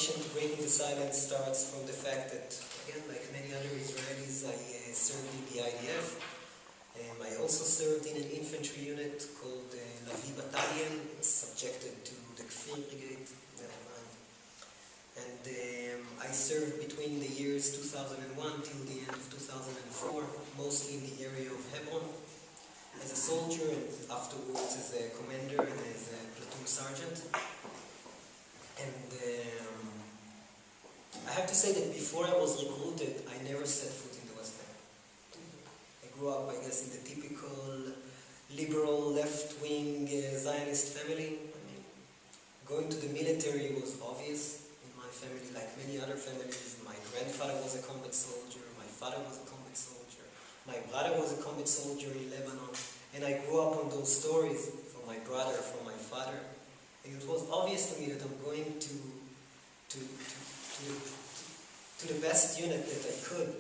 connection to breaking the silence starts from the fact that, again, like many other Israelis, I served in the IDF. I also served in an infantry unit called Lavi Battalion. It's subjected to the Kfir Brigade, never mind. And I served between the years 2001 till the end of 2004, mostly in the area of Hebron, as a soldier and afterwards as a commander and as a platoon sergeant. And I have to say that before I was recruited, I never set foot in the West Bank. I grew up, I guess, in the typical liberal, left-wing Zionist family. I mean, going to the military was obvious in my family, like many other families. My grandfather was a combat soldier, my father was a combat soldier, my brother was a combat soldier in Lebanon, and I grew up on those stories from my brother, from my father. And it was obvious to me that I'm going to the best unit that I could,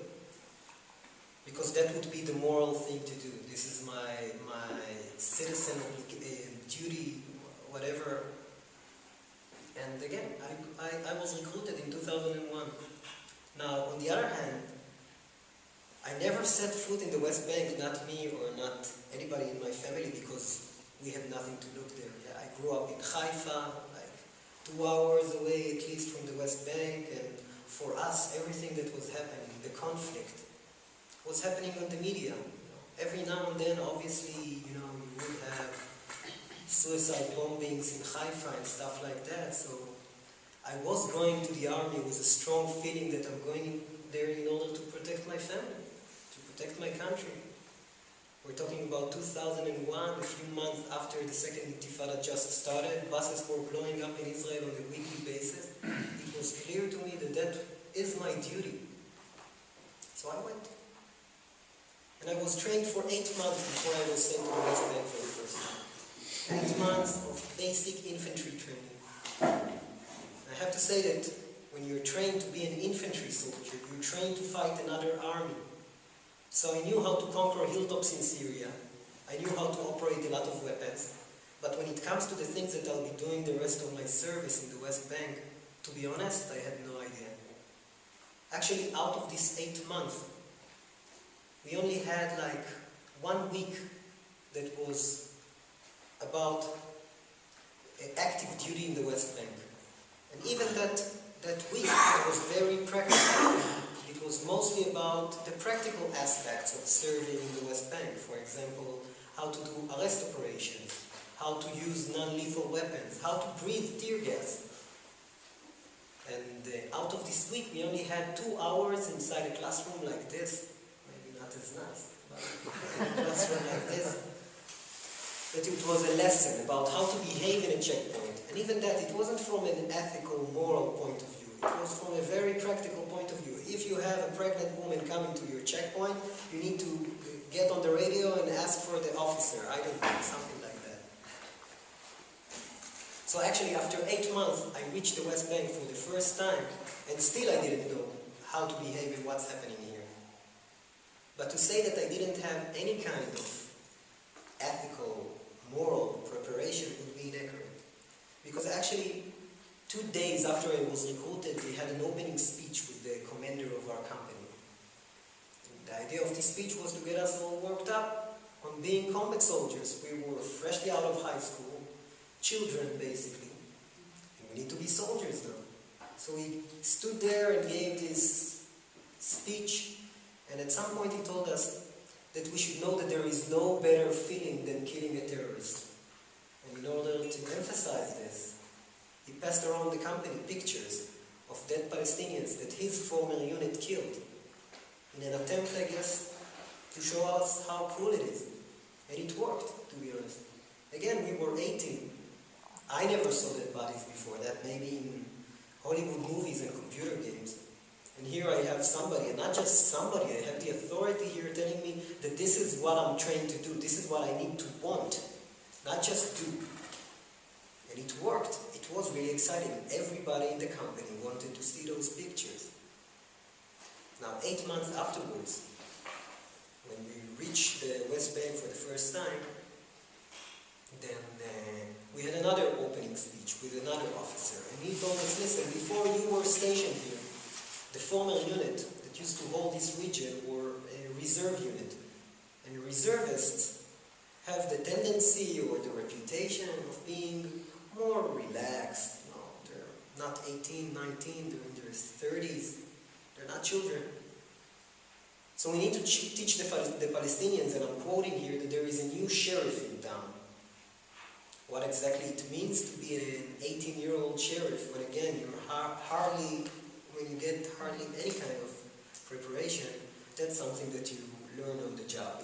because that would be the moral thing to do. This is my citizen duty, whatever. And again, I was recruited in 2001. Now, on the other hand, I never set foot in the West Bank, not me or not anybody in my family, because we had nothing to look there. I grew up in Haifa, like 2 hours away at least from the West Bank, and for us, everything that was happening, the conflict, was happening on the media. Every now and then, obviously, you would have suicide bombings in Haifa and stuff like that. So I was going to the army with a strong feeling that I'm going there in order to protect my family, to protect my country. We're talking about 2001, a few months after the second Intifada just started. Buses were blowing up in Israel on a weekly basis. It was clear to me that that is my duty. So I went. And I was trained for 8 months before I was sent to the West Bank for the first time. 8 months of basic infantry training. I have to say that when you're trained to be an infantry soldier, you're trained to fight another army. So I knew how to conquer hilltops in Syria. I knew how to operate a lot of weapons. But when it comes to the things that I'll be doing the rest of my service in the West Bank, to be honest, I had no idea. Actually, out of these 8 months, we only had like 1 week that was about active duty in the West Bank. And even that week, it was very practical. It was mostly about the practical aspects of serving in the West Bank. For example, how to do arrest operations, how to use non-lethal weapons, how to breathe tear gas. And out of this week, we only had 2 hours inside a classroom like this. Maybe not as nice, but a classroom like this. But it was a lesson about how to behave in a checkpoint. And even that, it wasn't from an ethical, moral point of view. It was from a very practical point of view. If you have a pregnant woman coming to your checkpoint, you need to get on the radio and ask for the officer. I don't know, something like that. So actually, after 8 months, I reached the West Bank for the first time, and still I didn't know how to behave and what's happening here. But to say that I didn't have any kind of ethical, moral preparation would be inaccurate. Because actually, 2 days after I was recruited, we had an opening speech with the commander of our company. And the idea of this speech was to get us all worked up on being combat soldiers. We were freshly out of high school, children basically, and we need to be soldiers now. So he stood there and gave this speech, and at some point he told us that we should know that there is no better feeling than killing a terrorist. And in order to emphasize this, he passed around the company pictures of dead Palestinians that his former unit killed in an attempt, I guess, to show us how cruel it is. And it worked, to be honest. Again, we were 18. I never saw dead bodies before that, maybe in Hollywood movies and computer games. And here I have somebody, and not just somebody, I have the authority here telling me that this is what I'm trained to do, this is what I need to want, not just do. And it worked. It was really exciting. Everybody in the company wanted to see those pictures. Now, 8 months afterwards, when we reached the West Bank for the first time, then we had another opening speech with another officer, and he told us, listen, before you were stationed here, the former unit that used to hold this region were a reserve unit. And reservists have the tendency or the reputation of being more relaxed. You know, they're not 18, 19, they're in their 30s. They're not children. So we need to teach the Palestinians, and I'm quoting here, that there is a new sheriff in town. What exactly it means to be an 18-year-old sheriff, when again, when you get hardly any kind of preparation, that's something that you learn on the job.